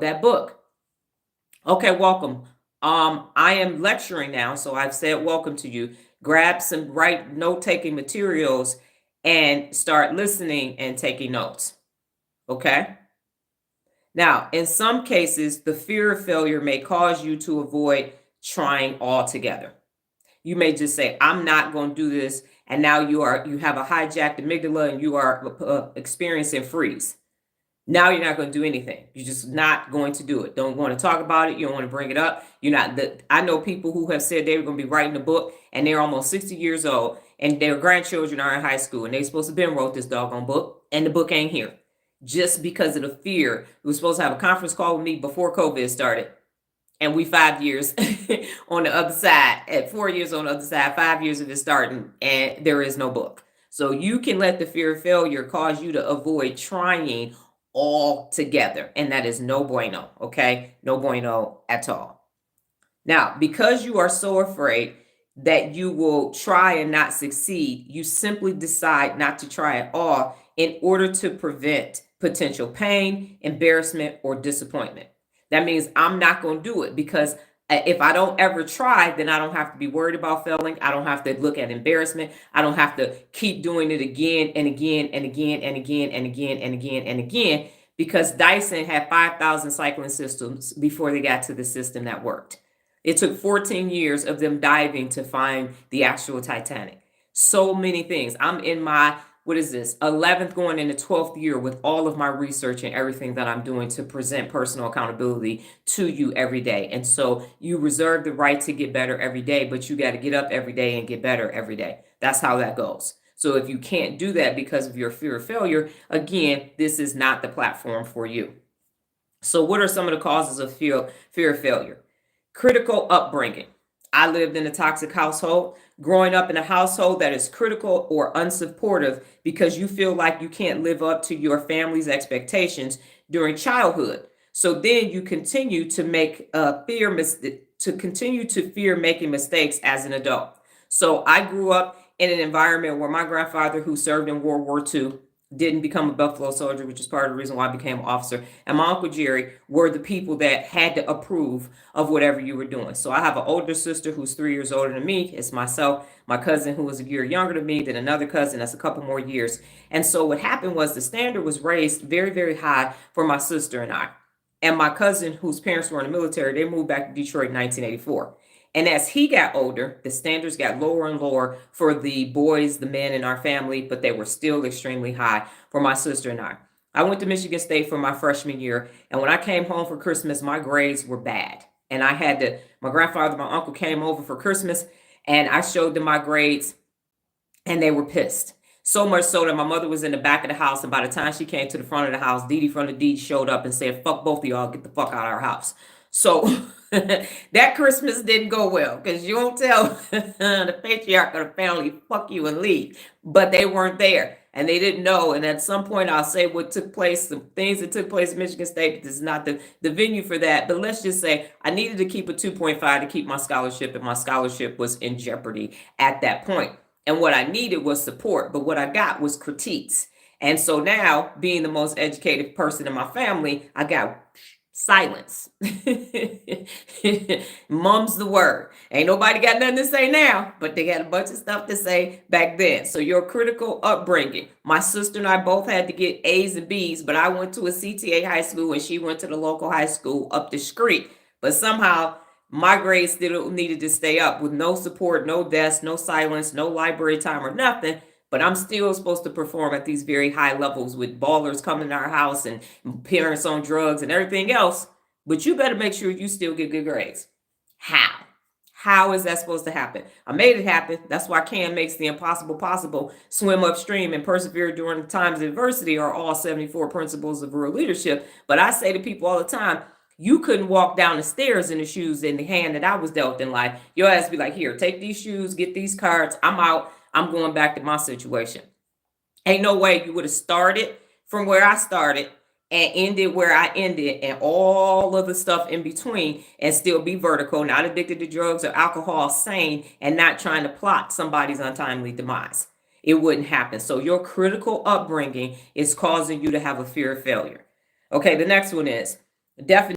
that book. Okay, welcome. I am lecturing now, so I've said welcome to you. Grab some right note-taking materials and start listening and taking notes. Okay? Now, in some cases, the fear of failure may cause you to avoid trying altogether. You may just say, I'm not going to do this. And now you have a hijacked amygdala and you are experiencing freeze. Now you're not going to do anything. You're just not going to do it. Don't want to talk about it. You don't want to bring it up. You're not. I know people who have said they were going to be writing a book and they're almost 60 years old and their grandchildren are in high school and they're supposed to have been wrote this doggone book and the book ain't here just because of the fear. We were supposed to have a conference call with me before COVID started. And we 5 years on the other side, at 4 years on the other side, 5 years of it starting, and there is no book. So you can let the fear of failure cause you to avoid trying altogether. And that is no bueno, okay? No bueno at all. Now, because you are so afraid that you will try and not succeed, you simply decide not to try at all in order to prevent potential pain, embarrassment, or disappointment. That means I'm not going to do it because if I don't ever try, then I don't have to be worried about failing. I don't have to look at embarrassment. I don't have to keep doing it again and again and again and again and again and again and again because Dyson had 5,000 cycling systems before they got to the system that worked. It took 14 years of them diving to find the actual Titanic. So many things. I'm in my, what is this, 11th going into 12th year with all of my research and everything that I'm doing to present personal accountability to you every day. And so you reserve the right to get better every day, but you got to get up every day and get better every day. That's how that goes. So if you can't do that because of your fear of failure, again, this is not the platform for you. So what are some of the causes of fear of failure? Critical upbringing. I lived in a toxic household. Growing up in a household that is critical or unsupportive because you feel like you can't live up to your family's expectations during childhood. So then you continue to make fear making mistakes as an adult. So I grew up in an environment where my grandfather, who served in World War II, didn't become a Buffalo soldier, which is part of the reason why I became an officer, and my Uncle Jerry were the people that had to approve of whatever you were doing. So I have an older sister who's 3 years older than me. It's myself, my cousin who was a year younger than me, then another cousin that's a couple more years. And so what happened was the standard was raised very, very high for my sister and I. And my cousin, whose parents were in the military, they moved back to Detroit in 1984. And as he got older, the standards got lower and lower for the boys, the men in our family, but they were still extremely high for my sister and I. I went to Michigan State for my freshman year, and when I came home for Christmas, my grades were bad. And I had to, my grandfather, my uncle came over for Christmas, and I showed them my grades, and they were pissed. So much so that my mother was in the back of the house, and by the time she came to the front of the house, Dee Dee from the deed showed up and said, fuck both of y'all, get the fuck out of our house. So that Christmas didn't go well because you won't tell the patriarch of the family, fuck you and leave. But they weren't there and they didn't know. And at some point, I'll say what took place, some things that took place in Michigan State. This is not the venue for that. But let's just say I needed to keep a 2.5 to keep my scholarship, and my scholarship was in jeopardy at that point. And what I needed was support, but what I got was critiques. And so now, being the most educated person in my family, I got silence. Mum's the word. Ain't nobody got nothing to say now, but they got a bunch of stuff to say back then. So your critical upbringing. My sister and I both had to get A's and B's, but I went to a CTA high school and she went to the local high school up the street. But somehow my grades still needed to stay up with no support, no desk, no silence, no library time or nothing. But I'm still supposed to perform at these very high levels with ballers coming to our house and parents on drugs and everything else. But you better make sure you still get good grades. How? How is that supposed to happen? I made it happen. That's why Cam makes the impossible possible. Swim upstream and persevere during times of adversity are all 74 principles of real leadership. But I say to people all the time, you couldn't walk down the stairs in the shoes in the hand that I was dealt in life. Your ass be like, here, take these shoes, get these cards. I'm out. I'm going back to my situation. Ain't no way you would have started from where I started and ended where I ended and all of the stuff in between and still be vertical, not addicted to drugs or alcohol, sane, and not trying to plot somebody's untimely demise. It wouldn't happen. So your critical upbringing is causing you to have a fear of failure. Okay, the next one is Definitely.